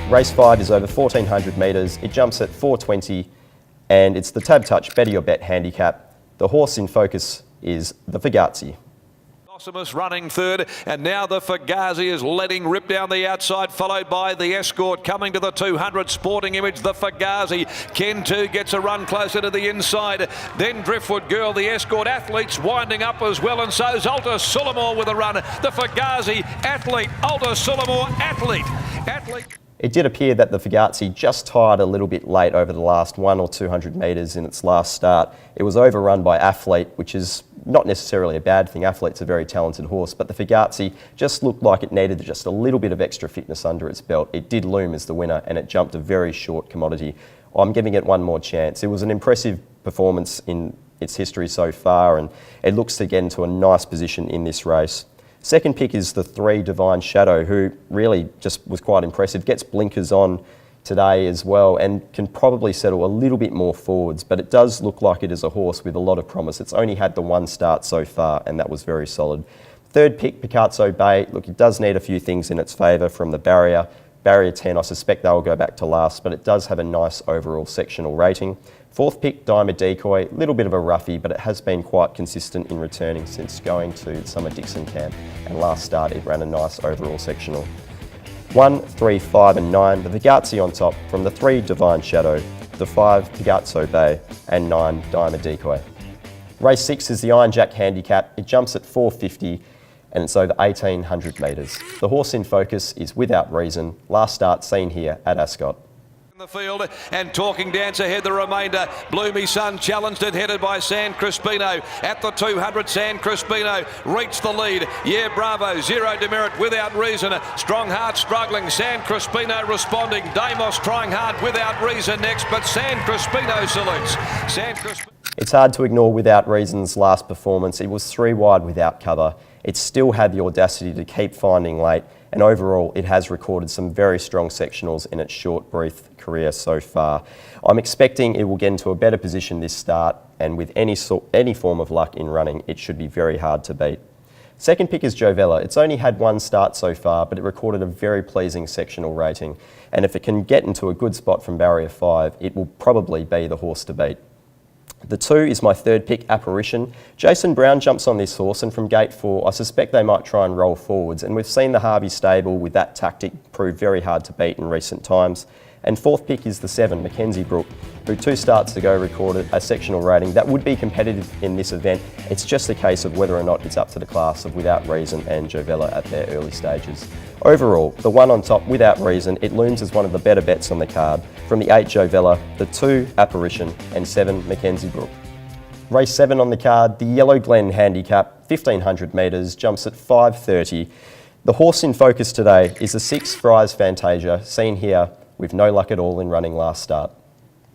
Race 5 is over 1,400 metres, it jumps at 420, and it's the Tabtouch Better Your Bet Handicap. The horse in focus is the Fugazi. Running third, and now the Fugazi is letting rip down the outside, followed by the Escort coming to the 200. Sporting Image, the Fugazi. Ken 2 gets a run closer to the inside. Then Driftwood Girl, the Escort. Athletes winding up as well, and so's Alta Sulamore with a run. The Fugazi, Athlete, Alta Sulamore, Athlete. It did appear that the Fugazi just tired a little bit late over the last 100 or 200 metres in its last start. It was overrun by Athlete, which is not necessarily a bad thing. Athlete's a very talented horse, but the Fugazi just looked like it needed just a little bit of extra fitness under its belt. It did loom as the winner, and it jumped a very short commodity. I'm giving it one more chance. It was an impressive performance in its history so far, and it looks to get into a nice position in this race. Second pick is the 3 Divine Shadow, who really just was quite impressive. Gets blinkers on today as well and can probably settle a little bit more forwards, but it does look like it is a horse with a lot of promise. It's only had the 1 start so far, and that was very solid. Third pick, Picasso Bay. Look, it does need a few things in its favour from the barrier. Barrier 10, I suspect they will go back to last, but it does have a nice overall sectional rating. Fourth pick, Diamond Decoy, a little bit of a roughie, but it has been quite consistent in returning since going to Summer Dixon camp, and last start it ran a nice overall sectional. 1, 3, 5 and 9, the Fugazi on top from the 3 Divine Shadow, the 5 Picasso Bay and 9 Diamond Decoy. Race 6 is the Iron Jack Handicap. It jumps at 450 and it's over 1,800 metres. The horse in focus is Without Reason, last start seen here at Ascot. The field, and Talking Dance ahead the remainder. Bloomy Sun challenged it, headed by San Crispino. At the 200, San Crispino reached the lead. Yeah, bravo, Zero Demerit, Without Reason. Strong Heart struggling, San Crispino responding. Damos trying hard, Without Reason next, but San Crispino salutes. It's hard to ignore Without Reason's last performance. It was 3 wide without cover. It still had the audacity to keep finding late, and overall it has recorded some very strong sectionals in its short brief career so far. I'm expecting it will get into a better position this start, and with any form of luck in running, it should be very hard to beat. Second pick is Jovella. It's only had 1 start so far, but it recorded a very pleasing sectional rating, and if it can get into a good spot from barrier 5, it will probably be the horse to beat. The 2 is my third pick, Apparition. Jason Brown jumps on this horse, and from gate 4, I suspect they might try and roll forwards, and we've seen the Harvey stable with that tactic prove very hard to beat in recent times. And fourth pick is the 7, Mackenzie Brook, who 2 starts ago recorded a sectional rating that would be competitive in this event. It's just a case of whether or not it's up to the class of Without Reason and Jovella at their early stages. Overall, the 1 on top, Without Reason, it looms as one of the better bets on the card. From the 8 Jovella, the 2 Apparition and 7 Mackenzie Brook. Race 7 on the card, the Yellow Glen Handicap, 1,500 metres, jumps at 5:30. The horse in focus today is the 6 Fry's Fantasia, seen here with no luck at all in running last start.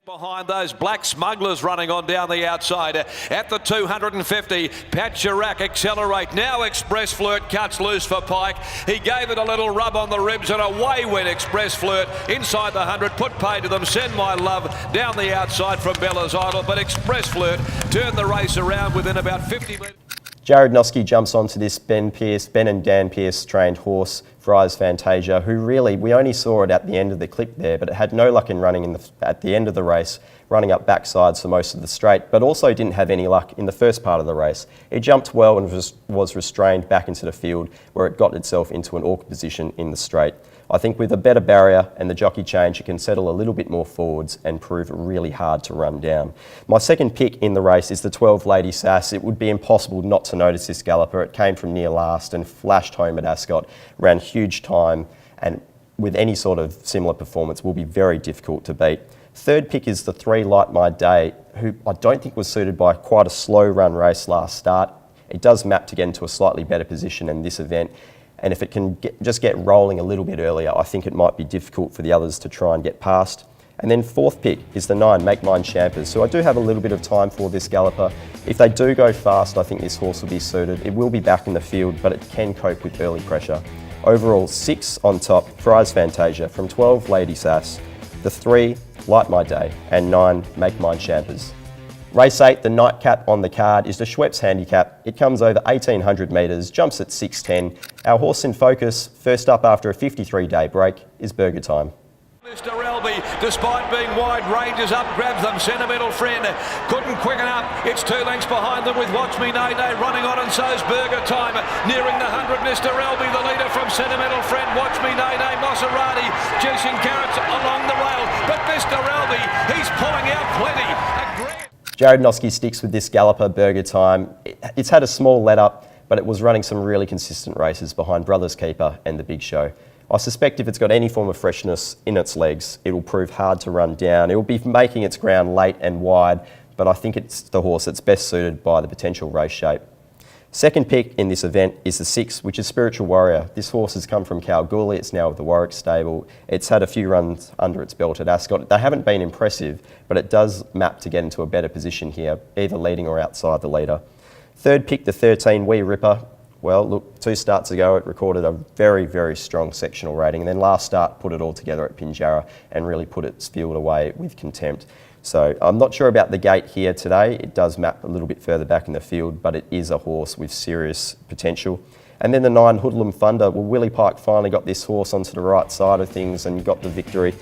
Behind those Black Smugglers running on down the outside. At the 250, Pat Chirac Accelerate. Now Express Flirt cuts loose for Pike. He gave it a little rub on the ribs and away went Express Flirt. Inside the 100, put pay to them. Send My Love down the outside from Bella's Idol. But Express Flirt turned the race around within about 50 metres. Jared Noski jumps onto this Ben and Dan Pearce trained horse, Fry's Fantasia, who really, we only saw it at the end of the clip there, but it had no luck in running at the end of the race, running up backsides for most of the straight, but also didn't have any luck in the first part of the race. It jumped well and was restrained back into the field, where it got itself into an awkward position in the straight. I think with a better barrier and the jockey change, it can settle a little bit more forwards and prove really hard to run down. My second pick in the race is the 12 Lady Sass. It would be impossible not to notice this galloper. It came from near last and flashed home at Ascot, ran huge time, and with any sort of similar performance will be very difficult to beat. Third pick is the 3 Light My Day, who I don't think was suited by quite a slow run race last start. It does map to get into a slightly better position in this event. And if it can just get rolling a little bit earlier, I think it might be difficult for the others to try and get past. And then fourth pick is the 9, Make Mine Champers. So I do have a little bit of time for this galloper. If they do go fast, I think this horse will be suited. It will be back in the field, but it can cope with early pressure. Overall, 6 on top, Fry's Fantasia, from 12 Lady Sass, the 3 Light My Day, and 9 Make Mine Champers. Race 8, the nightcap on the card, is the Schweppes Handicap. It comes over 1,800 metres, jumps at 6:10. Our horse in focus, first up after a 53-day break, is Burger Time. Elby, despite being wide, ranges up, grabs them. Sentimental Friend couldn't quicken up. It's 2 lengths behind them with Watch Me Nay Nay running on, and so's Burger Time. Nearing the 100, Mr. Elby, the leader from Sentimental Friend. Watch Me Nay Nay, Maserati, juicing carrots along the rail. But Mr. Elby, he's pulling out plenty. Jared Noski sticks with this galloper, Burger Time. It's had a small let up, but it was running some really consistent races behind Brothers Keeper and The Big Show. I suspect if it's got any form of freshness in its legs, it will prove hard to run down. It will be making its ground late and wide, but I think it's the horse that's best suited by the potential race shape. Second pick in this event is the 6, which is Spiritual Warrior. This horse has come from Kalgoorlie. It's now with the Warwick stable. It's had a few runs under its belt at Ascot. They haven't been impressive, but it does map to get into a better position here, either leading or outside the leader. Third pick, the 13, Wee Ripper. Well, look, 2 starts ago, it recorded a very, very strong sectional rating, and then last start put it all together at Pinjarra and really put its field away with contempt. So I'm not sure about the gate here today. It does map a little bit further back in the field, but it is a horse with serious potential. And then the 9, Hoodlum Thunder. Well, Willie Pike finally got this horse onto the right side of things and got the victory.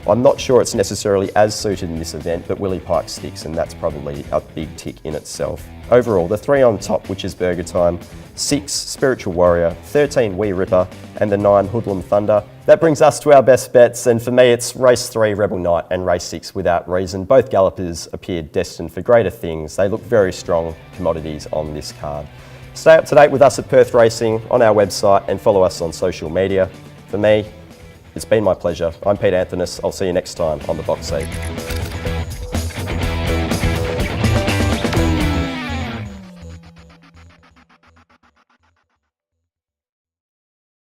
I'm not sure it's necessarily as suited in this event, but Willie Pike sticks, and that's probably a big tick in itself. Overall, the 3 on top, which is Burger Time, 6, Spiritual Warrior, 13, Wee Ripper, and the 9, Hoodlum Thunder. That brings us to our best bets, and for me it's race 3, Rebel Knight, and race 6, Without Reason. Both gallopers appeared destined for greater things. They look very strong commodities on this card. Stay up to date with us at Perth Racing on our website and follow us on social media. For me, it's been my pleasure. I'm Pete Anthonys. I'll see you next time on The Box Seat.